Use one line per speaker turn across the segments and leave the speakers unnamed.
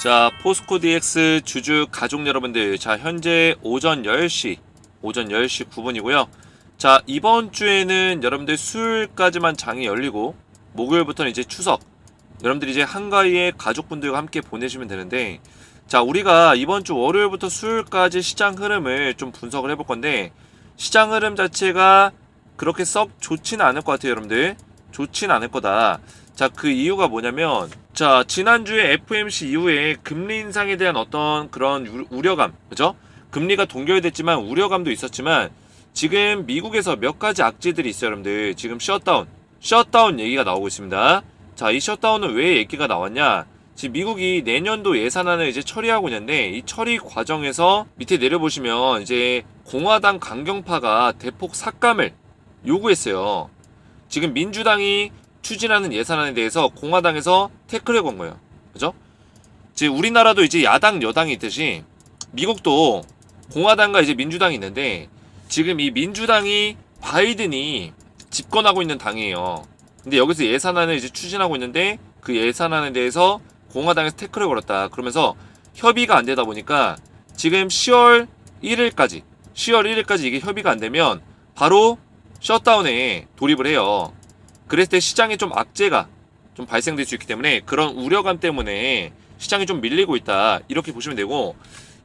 자, 포스코 DX 주주 가족 여러분들, 자 현재 오전 10시 9분이고요. 자, 이번 주에는 여러분들 수요일까지만 장이 열리고 목요일부터는 이제 추석, 여러분들이 이제 한가위에 가족분들과 함께 보내시면 되는데, 자, 우리가 이번 주 월요일부터 수요일까지 시장 흐름을 좀 분석을 해볼 건데, 시장 흐름 자체가 그렇게 썩 좋지는 않을 것 같아요. 여러분들 좋지는 않을 거다. 자, 그 이유가 뭐냐면, 자, 지난주에 FOMC 이후에 금리 인상에 대한 어떤 그런 우려감, 그죠? 금리가 동결됐지만 우려감도 있었지만, 지금 미국에서 몇 가지 악재들이 있어요. 여러분들 지금 셧다운 얘기가 나오고 있습니다. 자, 이 셧다운은 왜 얘기가 나왔냐? 지금 미국이 내년도 예산안을 이제 처리하고 있는데, 이 처리 과정에서 밑에 내려보시면 이제 공화당 강경파가 대폭 삭감을 요구했어요. 지금 민주당이 추진하는 예산안에 대해서 공화당에서 태클을 건 거예요. 그죠? 지금 우리나라도 이제 야당 여당이 있듯이 미국도 공화당과 이제 민주당이 있는데, 지금 이 민주당이 바이든이 집권하고 있는 당이에요. 근데 여기서 예산안을 이제 추진하고 있는데, 그 예산안에 대해서 공화당에서 태클을 걸었다. 그러면서 협의가 안 되다 보니까 지금 10월 1일까지 이게 협의가 안 되면 바로 셧다운에 돌입을 해요. 그랬을 때 시장에 좀 악재가 좀 발생될 수 있기 때문에, 그런 우려감 때문에 시장이 좀 밀리고 있다, 이렇게 보시면 되고,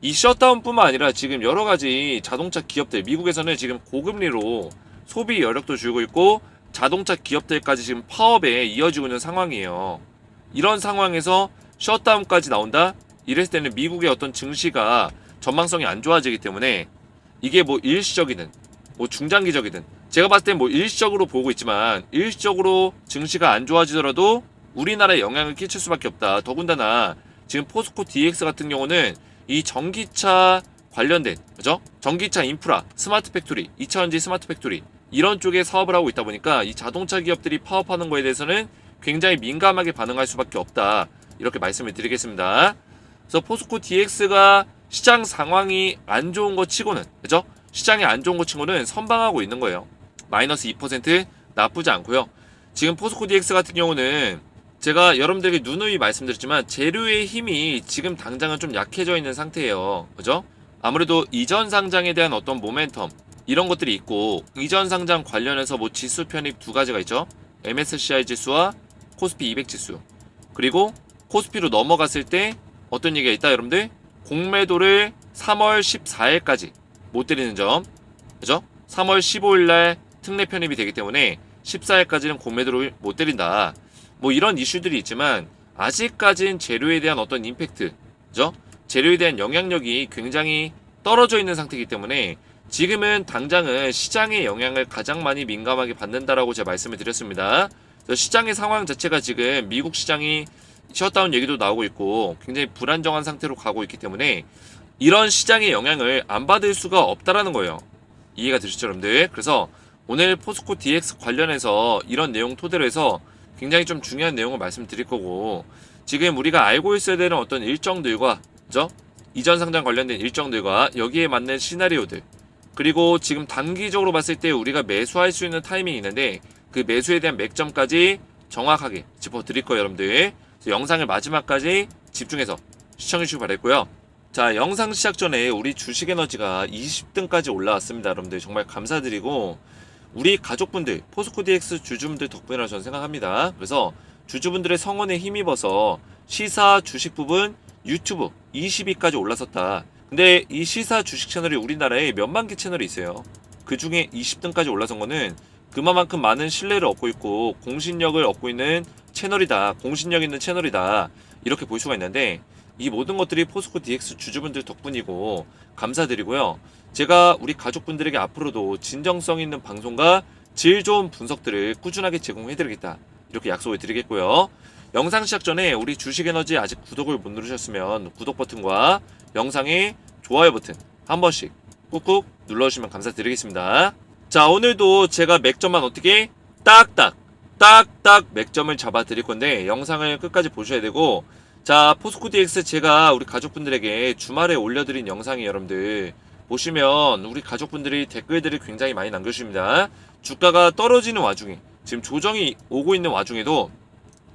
이 셧다운뿐만 아니라 지금 여러 가지 자동차 기업들, 미국에서는 지금 고금리로 소비 여력도 줄고 있고 자동차 기업들까지 지금 파업에 이어지고 있는 상황이에요. 이런 상황에서 셧다운까지 나온다? 이랬을 때는 미국의 어떤 증시가 전망성이 안 좋아지기 때문에, 이게 뭐 일시적이든 뭐 중장기적이든, 제가 봤을 땐 뭐 일시적으로 보고 있지만, 일시적으로 증시가 안 좋아지더라도 우리나라에 영향을 끼칠 수밖에 없다. 더군다나 지금 포스코 DX 같은 경우는 이 전기차 관련된, 그죠? 전기차 인프라, 스마트 팩토리, 2차전지 스마트 팩토리, 이런 쪽에 사업을 하고 있다 보니까 이 자동차 기업들이 파업하는 거에 대해서는 굉장히 민감하게 반응할 수밖에 없다, 이렇게 말씀을 드리겠습니다. 그래서 포스코 DX가 시장 상황이 안 좋은 거 치고는, 그죠? 시장이 안 좋은 거 치고는 선방하고 있는 거예요. 마이너스 2% 나쁘지 않고요. 지금 포스코 DX 같은 경우는 제가 여러분들에게 누누이 말씀드렸지만, 재료의 힘이 지금 당장은 좀 약해져 있는 상태예요. 그죠? 아무래도 이전 상장에 대한 어떤 모멘텀, 이런 것들이 있고, 이전 상장 관련해서 뭐 지수 편입 두 가지가 있죠. MSCI 지수와 코스피 200 지수. 그리고 코스피로 넘어갔을 때 어떤 얘기가 있다, 여러분들? 공매도를 3월 14일까지 못 때리는 점. 그죠? 3월 15일날 특례 편입이 되기 때문에 14일까지는 공매도를 못 때린다. 뭐 이런 이슈들이 있지만, 아직까진 재료에 대한 어떤 임팩트, 그죠? 재료에 대한 영향력이 굉장히 떨어져 있는 상태이기 때문에 지금은 당장은 시장의 영향을 가장 많이 민감하게 받는다라고 제가 말씀을 드렸습니다. 그래서 시장의 상황 자체가 지금 미국 시장이 셧다운 얘기도 나오고 있고 굉장히 불안정한 상태로 가고 있기 때문에 이런 시장의 영향을 안 받을 수가 없다라는 거예요. 이해가 되시죠, 여러분들? 그래서 오늘 포스코 DX 관련해서 이런 내용 토대로 해서 굉장히 좀 중요한 내용을 말씀드릴 거고, 지금 우리가 알고 있어야 되는 어떤 일정들과, 그죠? 이전 상장 관련된 일정들과 여기에 맞는 시나리오들, 그리고 지금 단기적으로 봤을 때 우리가 매수할 수 있는 타이밍이 있는데, 그 매수에 대한 맥점까지 정확하게 짚어드릴 거예요, 여러분들. 영상을 마지막까지 집중해서 시청해주시기 바랄고요. 자, 영상 시작 전에 우리 주식에너지가 20등까지 올라왔습니다. 여러분들 정말 감사드리고, 우리 가족분들, 포스코 DX 주주분들 덕분이라고 저는 생각합니다. 그래서 주주분들의 성원에 힘입어서 시사 주식 부분 유튜브 20위까지 올라섰다. 근데 이 시사 주식 채널이 우리나라에 몇만 개 채널이 있어요. 그 중에 20등까지 올라선 거는 그만큼 많은 신뢰를 얻고 있고 공신력을 얻고 있는 채널이다, 공신력 있는 채널이다, 이렇게 볼 수가 있는데, 이 모든 것들이 포스코 DX 주주분들 덕분이고 감사드리고요. 제가 우리 가족분들에게 앞으로도 진정성 있는 방송과 질 좋은 분석들을 꾸준하게 제공해드리겠다, 이렇게 약속을 드리겠고요. 영상 시작 전에 우리 주식에너지 아직 구독을 못 누르셨으면 구독 버튼과 영상의 좋아요 버튼 한 번씩 꾹꾹 눌러주시면 감사드리겠습니다. 자, 오늘도 제가 맥점만 어떻게 딱딱 맥점을 잡아 드릴 건데 영상을 끝까지 보셔야 되고, 자, 포스코 DX 제가 우리 가족분들에게 주말에 올려드린 영상이, 여러분들 보시면 우리 가족분들이 댓글들을 굉장히 많이 남겨주십니다. 주가가 떨어지는 와중에, 지금 조정이 오고 있는 와중에도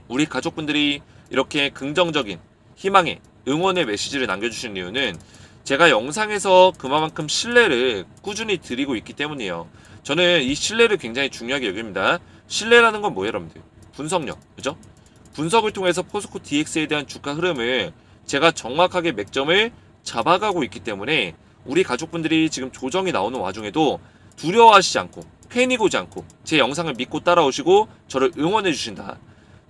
우리 가족분들이 이렇게 긍정적인 희망의 응원의 메시지를 남겨주시는 이유는 제가 영상에서 그만큼 신뢰를 꾸준히 드리고 있기 때문이에요. 저는 이 신뢰를 굉장히 중요하게 여깁니다. 신뢰라는 건 뭐예요, 여러분들? 분석력, 그죠? 분석을 통해서 포스코 DX에 대한 주가 흐름을 제가 정확하게 맥점을 잡아가고 있기 때문에 우리 가족분들이 지금 조정이 나오는 와중에도 두려워하시지 않고 패닉 오지 않고 제 영상을 믿고 따라오시고 저를 응원해 주신다.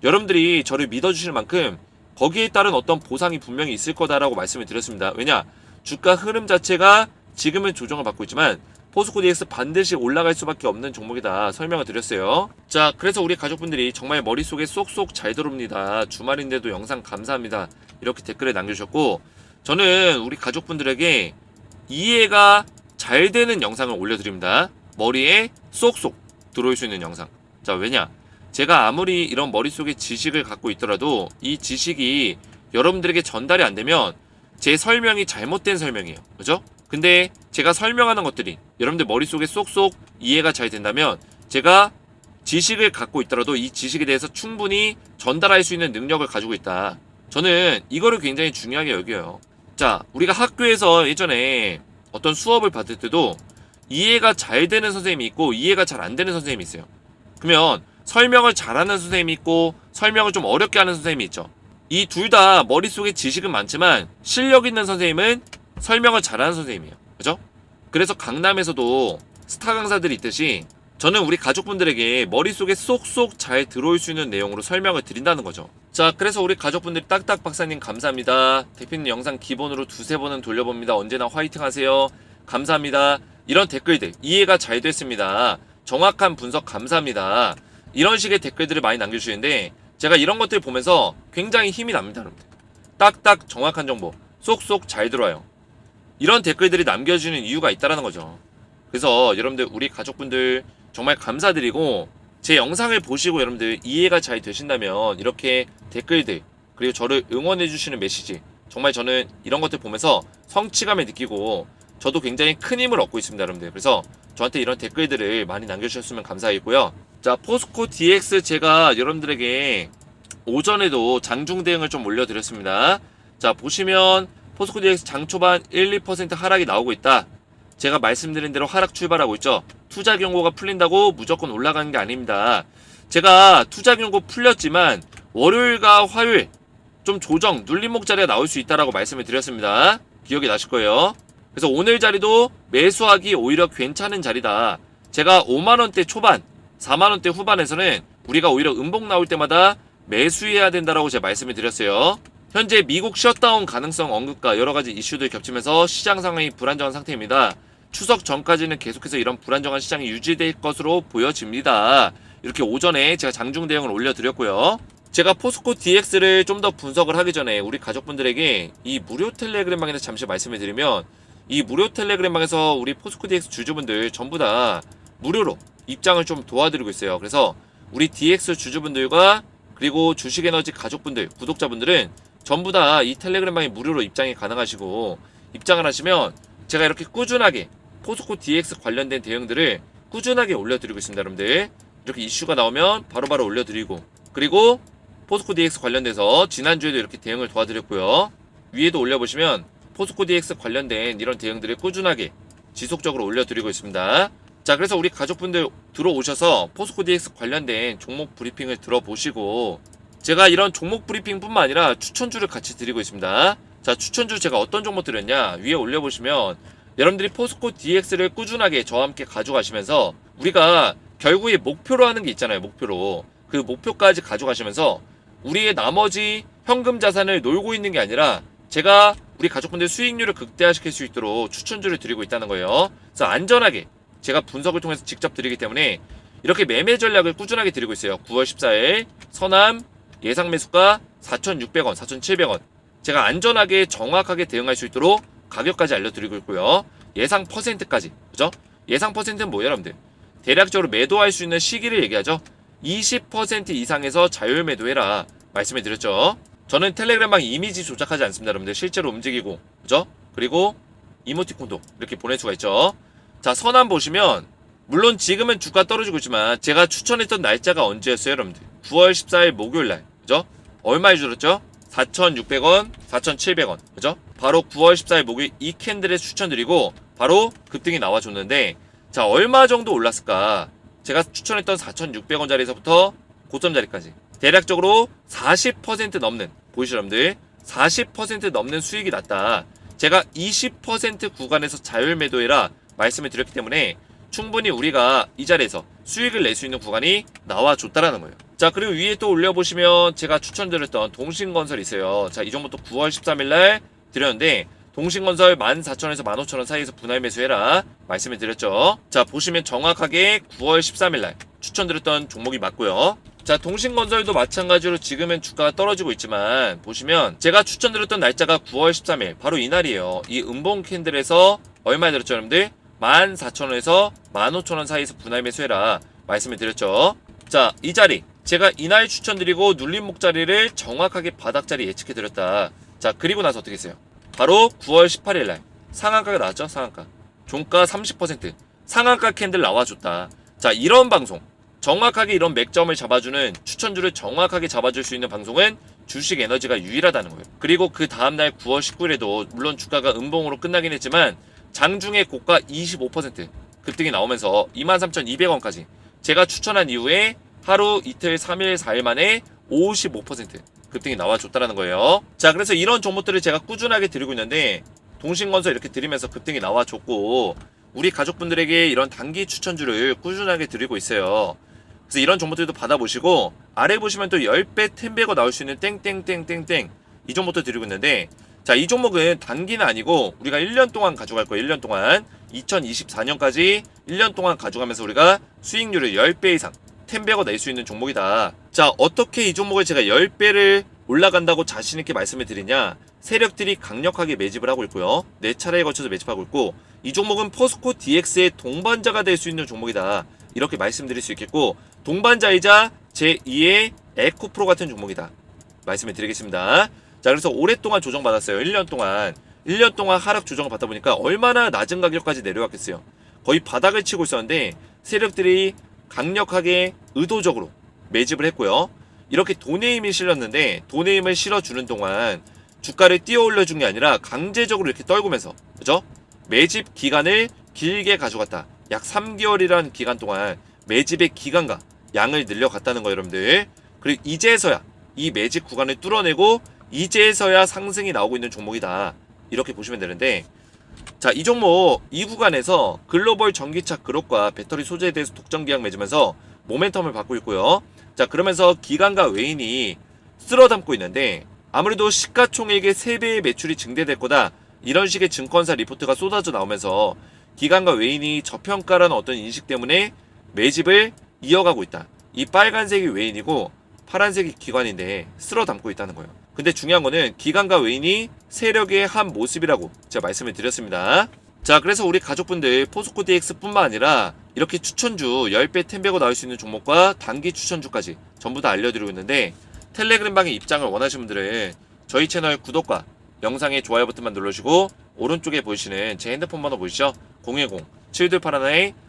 여러분들이 저를 믿어주실 만큼 거기에 따른 어떤 보상이 분명히 있을 거다라고 말씀을 드렸습니다. 왜냐? 주가 흐름 자체가 지금은 조정을 받고 있지만 포스코 DX 반드시 올라갈 수밖에 없는 종목이다 설명을 드렸어요. 자, 그래서 우리 가족분들이 정말 머릿속에 쏙쏙 잘 들어옵니다. 주말인데도 영상 감사합니다. 이렇게 댓글에 남겨주셨고, 저는 우리 가족분들에게 이해가 잘 되는 영상을 올려드립니다. 머리에 쏙쏙 들어올 수 있는 영상. 자, 왜냐? 제가 아무리 이런 머릿속에 지식을 갖고 있더라도 이 지식이 여러분들에게 전달이 안 되면 제 설명이 잘못된 설명이에요. 그죠? 근데 제가 설명하는 것들이 여러분들 머릿속에 쏙쏙 이해가 잘 된다면 제가 지식을 갖고 있더라도 이 지식에 대해서 충분히 전달할 수 있는 능력을 가지고 있다. 저는 이거를 굉장히 중요하게 여겨요. 자, 우리가 학교에서 예전에 어떤 수업을 받을 때도 이해가 잘 되는 선생님이 있고 이해가 잘 안 되는 선생님이 있어요. 그러면 설명을 잘하는 선생님이 있고 설명을 좀 어렵게 하는 선생님이 있죠. 이 둘 다 머릿속에 지식은 많지만 실력 있는 선생님은 설명을 잘하는 선생님이에요. 그죠? 그래서 강남에서도 스타 강사들이 있듯이 저는 우리 가족분들에게 머릿속에 쏙쏙 잘 들어올 수 있는 내용으로 설명을 드린다는 거죠. 자, 그래서 우리 가족분들이 딱딱 박사님 감사합니다. 대표님 영상 기본으로 두세 번은 돌려봅니다. 언제나 화이팅 하세요. 감사합니다. 이런 댓글들 이해가 잘 됐습니다. 정확한 분석 감사합니다. 이런 식의 댓글들을 많이 남겨주시는데 제가 이런 것들 보면서 굉장히 힘이 납니다. 여러분들. 딱딱 정확한 정보 쏙쏙 잘 들어요. 이런 댓글들이 남겨주는 이유가 있다는 거죠. 그래서 여러분들 우리 가족분들 정말 감사드리고 제 영상을 보시고 여러분들 이해가 잘 되신다면 이렇게 댓글들 그리고 저를 응원해 주시는 메시지 정말 저는 이런 것들 보면서 성취감을 느끼고 저도 굉장히 큰 힘을 얻고 있습니다. 여러분들. 그래서 저한테 이런 댓글들을 많이 남겨주셨으면 감사하겠고요. 자, 포스코 DX 제가 여러분들에게 오전에도 장중 대응을 좀 올려드렸습니다. 자, 보시면 포스코 DX 장 초반 1, 2% 하락이 나오고 있다. 제가 말씀드린 대로 하락 출발하고 있죠. 투자 경고가 풀린다고 무조건 올라가는 게 아닙니다. 제가 투자 경고 풀렸지만 월요일과 화요일 좀 조정 눌림목 자리가 나올 수 있다라고 말씀을 드렸습니다. 기억이 나실 거예요. 그래서 오늘 자리도 매수하기 오히려 괜찮은 자리다. 제가 5만원대 초반 4만원대 후반에서는 우리가 오히려 음봉 나올 때마다 매수해야 된다라고 제가 말씀을 드렸어요. 현재 미국 셧다운 가능성 언급과 여러가지 이슈들 겹치면서 시장 상황이 불안정한 상태입니다. 추석 전까지는 계속해서 이런 불안정한 시장이 유지될 것으로 보여집니다. 이렇게 오전에 제가 장중 대응을 올려드렸고요. 제가 포스코 DX를 좀 더 분석을 하기 전에 우리 가족분들에게 이 무료 텔레그램방에서 잠시 말씀을 드리면 이 무료 텔레그램방에서 우리 포스코 DX 주주분들 전부 다 무료로 입장을 좀 도와드리고 있어요. 그래서 우리 DX 주주분들과 그리고 주식에너지 가족분들, 구독자분들은 전부 다 이 텔레그램방에 무료로 입장이 가능하시고 입장을 하시면 제가 이렇게 꾸준하게 포스코 DX 관련된 대응들을 꾸준하게 올려드리고 있습니다. 여러분들 이렇게 이슈가 나오면 바로바로 올려드리고 그리고 포스코 DX 관련돼서 지난주에도 이렇게 대응을 도와드렸고요. 위에도 올려보시면 포스코 DX 관련된 이런 대응들을 꾸준하게 지속적으로 올려드리고 있습니다. 자, 그래서 우리 가족분들 들어오셔서 포스코 DX 관련된 종목 브리핑을 들어보시고 제가 이런 종목 브리핑 뿐만 아니라 추천주를 같이 드리고 있습니다. 자, 추천주 제가 어떤 종목 드렸냐 위에 올려보시면 여러분들이 포스코 DX를 꾸준하게 저와 함께 가져가시면서 우리가 결국에 목표로 하는 게 있잖아요. 목표로 그 목표까지 가져가시면서 우리의 나머지 현금 자산을 놀고 있는 게 아니라 제가 우리 가족분들 수익률을 극대화시킬 수 있도록 추천주를 드리고 있다는 거예요. 그래서 안전하게 제가 분석을 통해서 직접 드리기 때문에 이렇게 매매 전략을 꾸준하게 드리고 있어요. 9월 14일 서남 예상 매수가 4,600원, 4,700원 제가 안전하게 정확하게 대응할 수 있도록 가격까지 알려드리고 있고요. 예상 퍼센트까지 그죠? 예상 퍼센트는 뭐예요 여러분들? 대략적으로 매도할 수 있는 시기를 얘기하죠. 20% 이상에서 자율 매도해라 말씀해 드렸죠. 저는 텔레그램방 이미지 조작하지 않습니다. 여러분들 실제로 움직이고 그죠? 그리고 이모티콘도 이렇게 보낼 수가 있죠. 자, 선안 보시면 물론 지금은 주가 떨어지고 있지만 제가 추천했던 날짜가 언제였어요 여러분들? 9월 14일 목요일날 그죠? 얼마에 줄었죠? 4,600원, 4,700원. 그죠? 바로 9월 14일 목요일 이 캔들에 추천드리고 바로 급등이 나와줬는데 자, 얼마 정도 올랐을까? 제가 추천했던 4,600원짜리에서부터 고점 자리까지 대략적으로 40% 넘는, 보이시죠 여러분들? 40% 넘는 수익이 났다. 제가 20% 구간에서 자율 매도해라 말씀을 드렸기 때문에 충분히 우리가 이 자리에서 수익을 낼 수 있는 구간이 나와줬다라는 거예요. 자, 그리고 위에 또 올려보시면 제가 추천드렸던 동신건설이 있어요. 자, 이 종목도 9월 13일날 드렸는데 동신건설 14,000원에서 15,000원 사이에서 분할 매수해라 말씀을 드렸죠. 자, 보시면 정확하게 9월 13일날 추천드렸던 종목이 맞고요. 자, 동신건설도 마찬가지로 지금은 주가가 떨어지고 있지만 보시면 제가 추천드렸던 날짜가 9월 13일 바로 이날이에요. 이 음봉 캔들에서 얼마에 들었죠 여러분들? 14,000원에서 15,000원 사이에서 분할 매수해라 말씀을 드렸죠. 자, 이 자리 제가 이날 추천드리고 눌림목 자리를 정확하게 바닥자리 예측해 드렸다. 자, 그리고 나서 어떻게 했어요? 바로 9월 18일날 상한가가 나왔죠. 상한가 종가 30% 상한가 캔들 나와줬다. 자, 이런 방송 정확하게 이런 맥점을 잡아주는 추천주를 정확하게 잡아줄 수 있는 방송은 주식에너지가 유일하다는 거예요. 그리고 그 다음날 9월 19일에도 물론 주가가 음봉으로 끝나긴 했지만 장중에 고가 25% 급등이 나오면서 23,200원까지 제가 추천한 이후에 하루 이틀 3일 4일 만에 55% 급등이 나와줬다는 거예요. 자, 그래서 이런 종목들을 제가 꾸준하게 드리고 있는데 동신건설 이렇게 드리면서 급등이 나와줬고 우리 가족분들에게 이런 단기 추천주를 꾸준하게 드리고 있어요. 그래서 이런 종목들도 받아보시고 아래 보시면 또 10배 10배가 나올 수 있는 땡땡땡땡땡 이 종목도 드리고 있는데 자, 이 종목은 단기는 아니고 우리가 1년 동안 가져갈 거예요. 1년 동안 2024년까지 1년 동안 가져가면서 우리가 수익률을 10배 이상 10배가 낼 수 있는 종목이다. 자, 어떻게 이 종목을 제가 10배를 올라간다고 자신있게 말씀을 드리냐. 세력들이 강력하게 매집을 하고 있고요. 4차례에 걸쳐서 매집하고 있고 이 종목은 포스코 DX의 동반자가 될 수 있는 종목이다. 이렇게 말씀드릴 수 있겠고 동반자이자 제2의 에코프로 같은 종목이다. 말씀을 드리겠습니다. 자, 그래서 오랫동안 조정받았어요. 1년 동안 하락 조정을 받다 보니까 얼마나 낮은 가격까지 내려왔겠어요. 거의 바닥을 치고 있었는데 세력들이 강력하게 의도적으로 매집을 했고요. 이렇게 돈의 힘이 실렸는데 돈의 힘을 실어주는 동안 주가를 띄어 올려준 게 아니라 강제적으로 이렇게 떨구면서 그죠? 매집 기간을 길게 가져갔다. 약 3개월이라는 기간 동안 매집의 기간과 양을 늘려갔다는 거예요 여러분들. 그리고 이제서야 이 매집 구간을 뚫어내고 이제서야 상승이 나오고 있는 종목이다. 이렇게 보시면 되는데 자, 이 종목 이 구간에서 글로벌 전기차 그룹과 배터리 소재에 대해서 독점 계약 맺으면서 모멘텀을 받고 있고요. 자, 그러면서 기관과 외인이 쓸어담고 있는데 아무래도 시가총액의 3배의 매출이 증대될 거다. 이런 식의 증권사 리포트가 쏟아져 나오면서 기관과 외인이 저평가라는 어떤 인식 때문에 매집을 이어가고 있다. 이 빨간색이 외인이고 파란색이 기관인데 쓸어담고 있다는 거예요. 근데 중요한 거는 기관과 외인이 세력의 한 모습이라고 제가 말씀을 드렸습니다. 자, 그래서 우리 가족분들 포스코 DX 뿐만 아니라 이렇게 추천주 10배 10배가 나올 수 있는 종목과 단기 추천주까지 전부 다 알려드리고 있는데 텔레그램 방에 입장을 원하시는 분들은 저희 채널 구독과 영상의 좋아요 버튼만 눌러주시고 오른쪽에 보이시는 제 핸드폰 번호 보이시죠?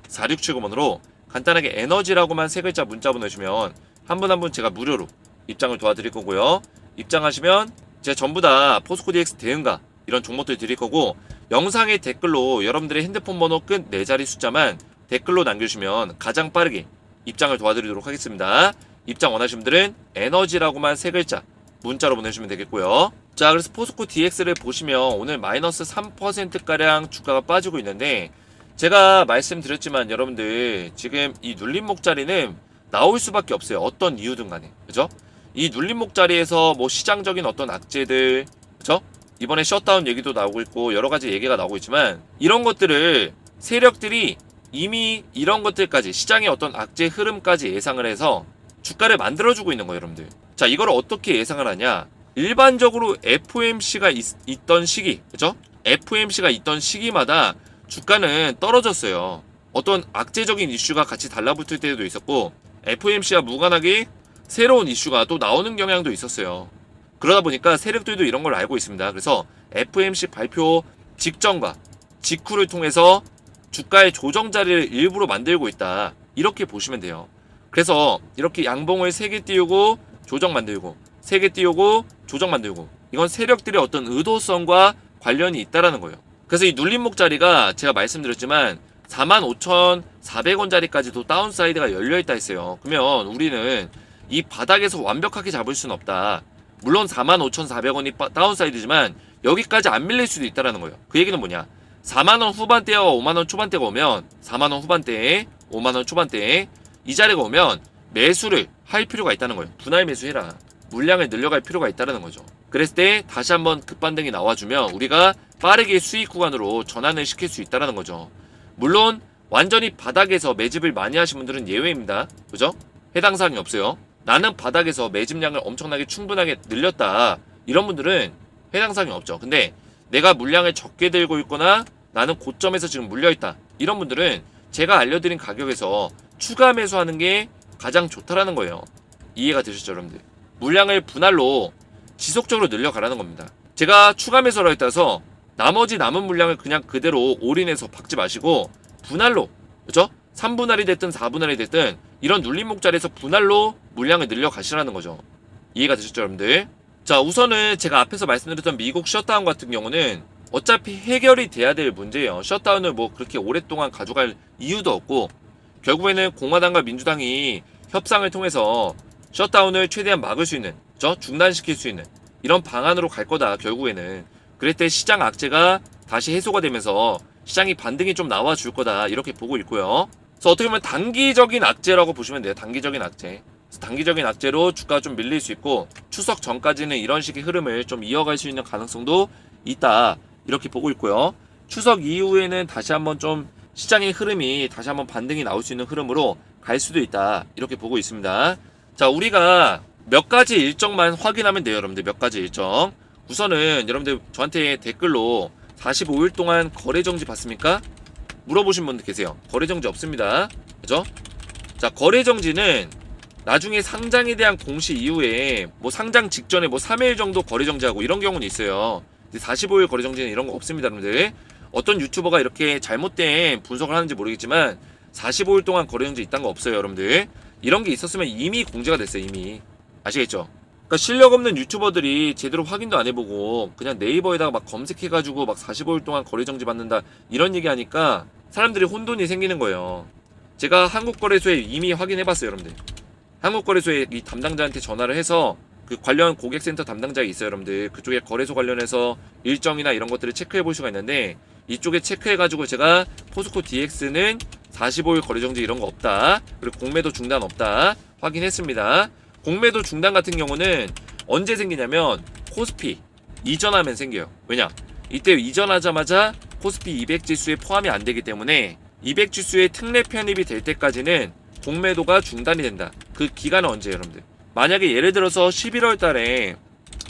010-7281-4679번으로 간단하게 에너지라고만 3글자 문자 보내주시면 한 분 한 분 제가 무료로 입장을 도와드릴 거고요. 입장하시면 제가 전부 다 포스코 DX 대응가 이런 종목들 드릴 거고 영상의 댓글로 여러분들의 핸드폰 번호 끝 4자리 숫자만 댓글로 남겨주시면 가장 빠르게 입장을 도와드리도록 하겠습니다. 입장 원하시는 분들은 에너지라고만 3글자 문자로 보내주시면 되겠고요. 자, 그래서 포스코 DX를 보시면 오늘 마이너스 3%가량 주가가 빠지고 있는데 제가 말씀드렸지만 여러분들 지금 이 눌림목 자리는 나올 수밖에 없어요. 어떤 이유든 간에. 그죠? 이 눌림목 자리에서 뭐 시장적인 어떤 악재들, 그죠? 이번에 셧다운 얘기도 나오고 있고 여러 가지 얘기가 나오고 있지만 이런 것들을 세력들이 이미 이런 것들까지 시장의 어떤 악재 흐름까지 예상을 해서 주가를 만들어주고 있는 거예요, 여러분들. 자, 이걸 어떻게 예상을 하냐? 일반적으로 FOMC가 있던 시기, 그죠? FOMC가 있던 시기마다 주가는 떨어졌어요. 어떤 악재적인 이슈가 같이 달라붙을 때도 있었고 FOMC와 무관하게 새로운 이슈가 또 나오는 경향도 있었어요. 그러다 보니까 세력들도 이런 걸 알고 있습니다. 그래서 FOMC 발표 직전과 직후를 통해서 주가의 조정 자리를 일부러 만들고 있다. 이렇게 보시면 돼요. 그래서 이렇게 양봉을 3개 띄우고 조정 만들고 3개 띄우고 조정 만들고, 이건 세력들의 어떤 의도성과 관련이 있다라는 거예요. 그래서 이 눌림목 자리가 제가 말씀드렸지만 45,400원짜리까지도 다운사이드가 열려있다 했어요. 그러면 우리는 이 바닥에서 완벽하게 잡을 수는 없다. 물론 45,400원이 다운사이드지만 여기까지 안 밀릴 수도 있다라는 거예요. 그 얘기는 뭐냐, 4만원 후반대와 5만원 초반대가 오면, 4만원 후반대에 5만원 초반대에 이 자리가 오면 매수를 할 필요가 있다는 거예요. 분할 매수해라. 물량을 늘려갈 필요가 있다는 거죠. 그랬을 때 다시 한번 급반등이 나와주면 우리가 빠르게 수익 구간으로 전환을 시킬 수 있다는 거죠. 물론 완전히 바닥에서 매집을 많이 하신 분들은 예외입니다. 그죠? 해당 사항이 없어요. 나는 바닥에서 매집량을 엄청나게 충분하게 늘렸다, 이런 분들은 해당 사항이 없죠. 근데 내가 물량을 적게 들고 있거나 나는 고점에서 지금 물려있다, 이런 분들은 제가 알려드린 가격에서 추가 매수하는 게 가장 좋다라는 거예요. 이해가 되셨죠, 여러분들? 물량을 분할로 지속적으로 늘려가라는 겁니다. 제가 추가 매수를 했다 해서 나머지 남은 물량을 그냥 그대로 올인해서 박지 마시고 분할로, 그죠? 3분할이 됐든 4분할이 됐든 이런 눌림목 자리에서 분할로 물량을 늘려가시라는 거죠. 이해가 되셨죠, 여러분들? 자, 우선은 제가 앞에서 말씀드렸던 미국 셧다운 같은 경우는 어차피 해결이 돼야 될 문제예요. 셧다운을 뭐 그렇게 오랫동안 가져갈 이유도 없고, 결국에는 공화당과 민주당이 협상을 통해서 셧다운을 최대한 막을 수 있는, 중단시킬 수 있는 이런 방안으로 갈 거다, 결국에는. 그럴 때 시장 악재가 다시 해소가 되면서 시장이 반등이 좀 나와줄 거다, 이렇게 보고 있고요. 그래서 어떻게 보면 단기적인 악재라고 보시면 돼요. 단기적인 악재. 단기적인 악재로 주가가 좀 밀릴 수 있고, 추석 전까지는 이런 식의 흐름을 좀 이어갈 수 있는 가능성도 있다, 이렇게 보고 있고요. 추석 이후에는 다시 한번 좀 시장의 흐름이 다시 한번 반등이 나올 수 있는 흐름으로 갈 수도 있다, 이렇게 보고 있습니다. 자, 우리가 몇 가지 일정만 확인하면 돼요, 여러분들. 몇 가지 일정. 우선은 여러분들 저한테 댓글로 45일 동안 거래정지 봤습니까? 물어보신 분들 계세요. 거래정지 없습니다. 그죠? 자, 거래정지는 나중에 상장에 대한 공시 이후에 뭐 상장 직전에 뭐 3일 정도 거래정지하고 이런 경우는 있어요. 45일 거래정지는 이런 거 없습니다, 여러분들. 어떤 유튜버가 이렇게 잘못된 분석을 하는지 모르겠지만 45일 동안 거래정지 있다는 거 없어요, 여러분들. 이런 게 있었으면 이미 공지가 됐어요, 이미. 아시겠죠? 그러니까 실력 없는 유튜버들이 제대로 확인도 안 해보고 그냥 네이버에다가 막 검색해가지고 막 45일 동안 거래정지 받는다, 이런 얘기 하니까 사람들이 혼돈이 생기는 거예요. 제가 한국거래소에 이미 확인해봤어요, 여러분들. 한국거래소에 이 담당자한테 전화를 해서 그 관련 고객센터 담당자가 있어요, 여러분들. 그쪽에 거래소 관련해서 일정이나 이런 것들을 체크해 볼 수가 있는데, 이쪽에 체크해가지고 제가 포스코 DX는 45일 거래정지 이런 거 없다, 그리고 공매도 중단 없다 확인했습니다. 공매도 중단 같은 경우는 언제 생기냐면 코스피 이전하면 생겨요. 왜냐? 이때 이전하자마자 코스피 200 지수에 포함이 안 되기 때문에 200 지수에 특례 편입이 될 때까지는 공매도가 중단이 된다. 그 기간은 언제예요, 여러분들? 만약에 예를 들어서 11월 달에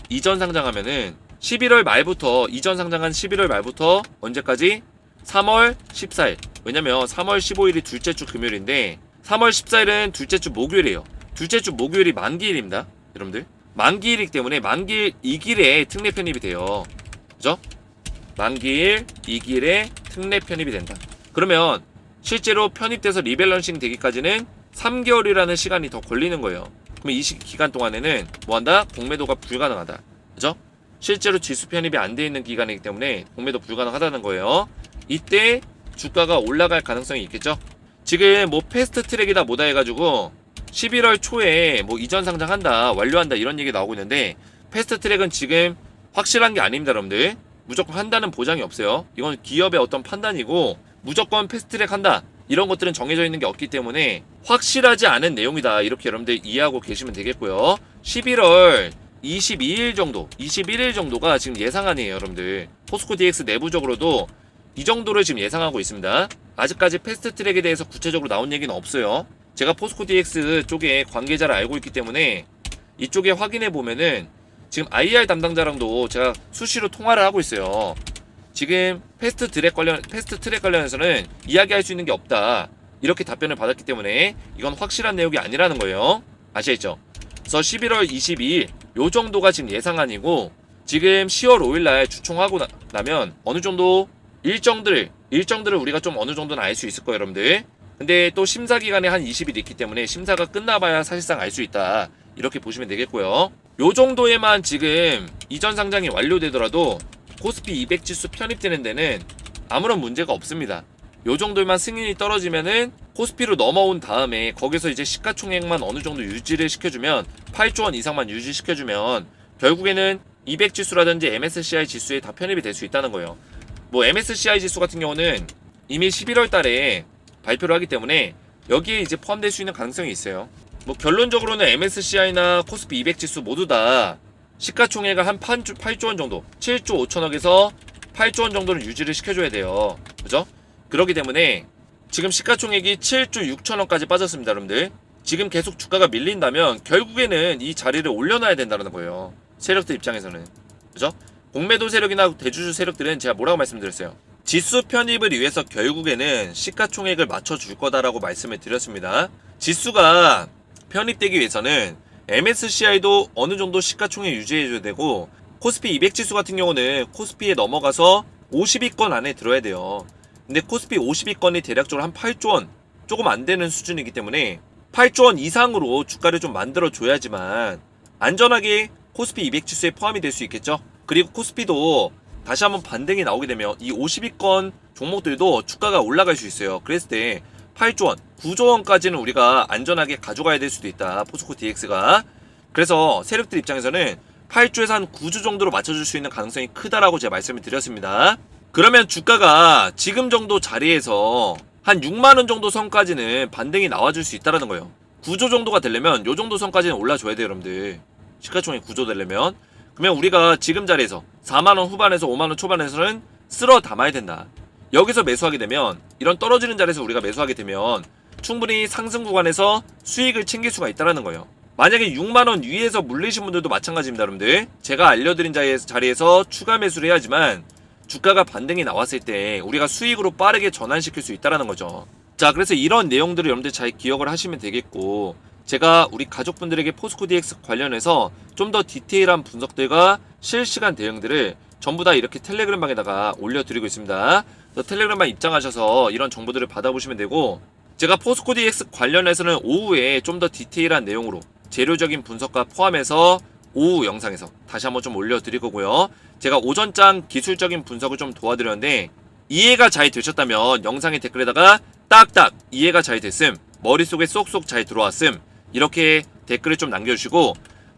이전 상장하면은 11월 말부터, 이전 상장한 11월 말부터 언제까지? 3월 14일. 왜냐면 3월 15일이 둘째 주 금요일인데 3월 14일은 둘째 주 목요일이에요. 둘째 주 목요일이 만기일입니다, 여러분들. 만기일이기 때문에 만기일 2길에 특례 편입이 돼요. 그죠? 만기일 2길에 특례 편입이 된다. 그러면 실제로 편입돼서 리밸런싱 되기까지는 3개월이라는 시간이 더 걸리는 거예요. 그럼 이 기간 동안에는 뭐한다? 공매도가 불가능하다. 그죠? 실제로 지수 편입이 안 돼 있는 기간이기 때문에 공매도 불가능하다는 거예요. 이때 주가가 올라갈 가능성이 있겠죠? 지금 뭐 패스트 트랙이다 뭐다 해가지고 11월 초에 뭐 이전 상장한다, 완료한다, 이런 얘기 나오고 있는데, 패스트 트랙은 지금 확실한 게 아닙니다, 여러분들. 무조건 한다는 보장이 없어요. 이건 기업의 어떤 판단이고, 무조건 패스트 트랙 한다, 이런 것들은 정해져 있는 게 없기 때문에 확실하지 않은 내용이다, 이렇게 여러분들 이해하고 계시면 되겠고요. 11월 22일 정도, 21일 정도가 지금 예상안이에요, 여러분들. 포스코 DX 내부적으로도 이 정도를 지금 예상하고 있습니다. 아직까지 패스트 트랙에 대해서 구체적으로 나온 얘기는 없어요. 제가 포스코 DX 쪽에 관계자를 알고 있기 때문에 이쪽에 확인해 보면은 지금 IR 담당자랑도 제가 수시로 통화를 하고 있어요. 지금 패스트 트랙 관련해서는 이야기할 수 있는 게 없다, 이렇게 답변을 받았기 때문에 이건 확실한 내용이 아니라는 거예요. 아시겠죠? 그래서 11월 22일 요 정도가 지금 예상안이고, 지금 10월 5일날 주총하고 나면 어느 정도 일정들을 우리가 좀 어느 정도는 알 수 있을 거예요, 여러분들. 근데 또 심사 기간에 한 20일 있기 때문에 심사가 끝나봐야 사실상 알 수 있다, 이렇게 보시면 되겠고요. 요 정도에만 지금 이전 상장이 완료되더라도 코스피 200 지수 편입되는 데는 아무런 문제가 없습니다. 요 정도만 승인이 떨어지면은 코스피로 넘어온 다음에 거기서 이제 시가총액만 어느 정도 유지를 시켜주면 8조 원 이상만 유지시켜주면 결국에는 200 지수라든지 MSCI 지수에 다 편입이 될 수 있다는 거예요. 뭐 MSCI 지수 같은 경우는 이미 11월 달에 발표를 하기 때문에 여기에 이제 포함될 수 있는 가능성이 있어요. 뭐 결론적으로는 MSCI나 코스피 200 지수 모두 다 시가총액을 한 8조 원 정도, 7조 5천억에서 8조 원 정도는 유지를 시켜줘야 돼요. 그죠? 그렇기 때문에 지금 시가총액이 7조 6천억까지 빠졌습니다, 여러분들. 지금 계속 주가가 밀린다면 결국에는 이 자리를 올려놔야 된다는 거예요. 세력들 입장에서는. 그죠? 공매도 세력이나 대주주 세력들은 제가 뭐라고 말씀드렸어요? 지수 편입을 위해서 결국에는 시가총액을 맞춰줄 거다라고 말씀을 드렸습니다. 지수가 편입되기 위해서는 MSCI도 어느 정도 시가총액 유지해줘야 되고 코스피 200 지수 같은 경우는 코스피에 넘어가서 50위권 안에 들어야 돼요. 근데 코스피 50위권이 대략적으로 한 8조 원 조금 안 되는 수준이기 때문에 8조 원 이상으로 주가를 좀 만들어 줘야지만 안전하게 코스피 200 지수에 포함이 될 수 있겠죠. 그리고 코스피도 다시 한번 반등이 나오게 되면 이 50위권 종목들도 주가가 올라갈 수 있어요. 그랬을 때 8조 원, 9조 원까지는 우리가 안전하게 가져가야 될 수도 있다. 포스코 DX가. 그래서 세력들 입장에서는 8조에서 한 9조 정도로 맞춰줄 수 있는 가능성이 크다라고 제가 말씀을 드렸습니다. 그러면 주가가 지금 정도 자리에서 한 6만원 정도 선까지는 반등이 나와줄 수 있다는 거예요. 9조 정도가 되려면 요 정도 선까지는 올라줘야 돼요, 여러분들. 시가총액 9조 되려면. 그러면 우리가 지금 자리에서 4만원 후반에서 5만원 초반에서는 쓸어 담아야 된다. 여기서 매수하게 되면 이런 떨어지는 자리에서 우리가 매수하게 되면 충분히 상승 구간에서 수익을 챙길 수가 있다는 거예요. 만약에 6만원 위에서 물리신 분들도 마찬가지입니다, 여러분들. 제가 알려드린 자리에서 추가 매수를 해야지만 주가가 반등이 나왔을 때 우리가 수익으로 빠르게 전환시킬 수 있다는 거죠. 자, 그래서 이런 내용들을 여러분들 잘 기억을 하시면 되겠고, 제가 우리 가족분들에게 포스코 DX 관련해서 좀 더 디테일한 분석들과 실시간 대응들을 전부 다 이렇게 텔레그램 방에다가 올려드리고 있습니다. 텔레그램방 입장하셔서 이런 정보들을 받아보시면 되고, 제가 포스코 DX 관련해서는 오후에 좀 더 디테일한 내용으로 재료적인 분석과 포함해서 오후 영상에서 다시 한번 좀 올려드릴 거고요. 제가 오전장 기술적인 분석을 좀 도와드렸는데 이해가 잘 되셨다면 영상의 댓글에다가 딱딱 이해가 잘 됐음, 머릿속에 쏙쏙 잘 들어왔음, 이렇게 댓글을 좀 남겨주시고,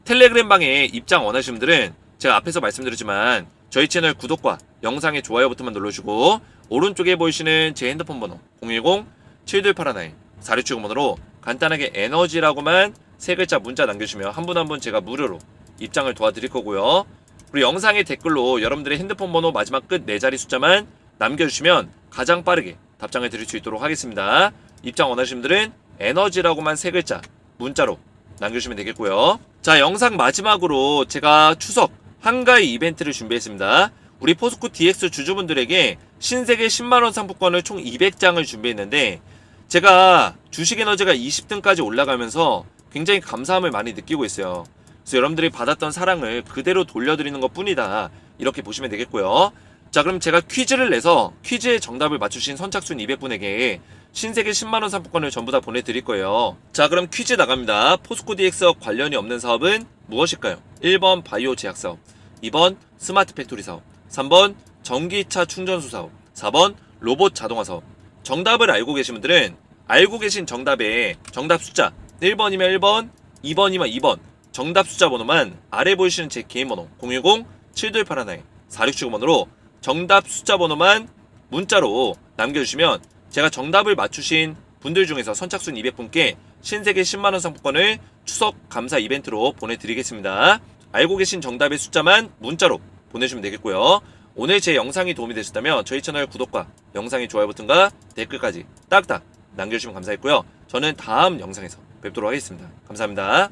텔레그램 방에 입장 원하시는 분들은 제가 앞에서 말씀드렸지만 저희 채널 구독과 영상의 좋아요 버튼만 눌러주시고 오른쪽에 보이시는 제 핸드폰 번호 010-7281-4670번호로 간단하게 에너지라고만 세 글자 문자 남겨주시면 한 분 한 분 제가 무료로 입장을 도와드릴 거고요. 그리고 영상의 댓글로 여러분들의 핸드폰 번호 마지막 끝 4자리 숫자만 남겨주시면 가장 빠르게 답장을 드릴 수 있도록 하겠습니다. 입장 원하시는 분들은 에너지라고만 세 글자 문자로 남겨주시면 되겠고요. 자, 영상 마지막으로 제가 추석 한가위 이벤트를 준비했습니다. 우리 포스코 DX 주주분들에게 신세계 10만원 상품권을 총 200장을 준비했는데, 제가 주식에너지가 20등까지 올라가면서 굉장히 감사함을 많이 느끼고 있어요. 그래서 여러분들이 받았던 사랑을 그대로 돌려드리는 것 뿐이다, 이렇게 보시면 되겠고요. 자, 그럼 제가 퀴즈를 내서 퀴즈의 정답을 맞추신 선착순 200분에게 신세계 10만원 상품권을 전부 다 보내드릴 거예요. 자, 그럼 퀴즈 나갑니다. 포스코 DX 관련이 없는 사업은 무엇일까요? 1번 바이오 제약 사업, 2번 스마트 팩토리 사업, 3번 전기차 충전소 사업, 4번 로봇 자동화 사업. 정답을 알고 계신 분들은 알고 계신 정답에 정답 숫자 1번이면 1번, 2번이면 2번, 정답 숫자 번호만 아래 보이시는 제 개인 번호 010-7281-4670번호로 정답 숫자 번호만 문자로 남겨주시면 제가 정답을 맞추신 분들 중에서 선착순 200분께 신세계 10만원 상품권을 추석 감사 이벤트로 보내드리겠습니다. 알고 계신 정답의 숫자만 문자로 보내주시면 되겠고요. 오늘 제 영상이 도움이 되셨다면 저희 채널 구독과 영상의 좋아요 버튼과 댓글까지 딱딱 남겨주시면 감사했고요. 저는 다음 영상에서 뵙도록 하겠습니다. 감사합니다.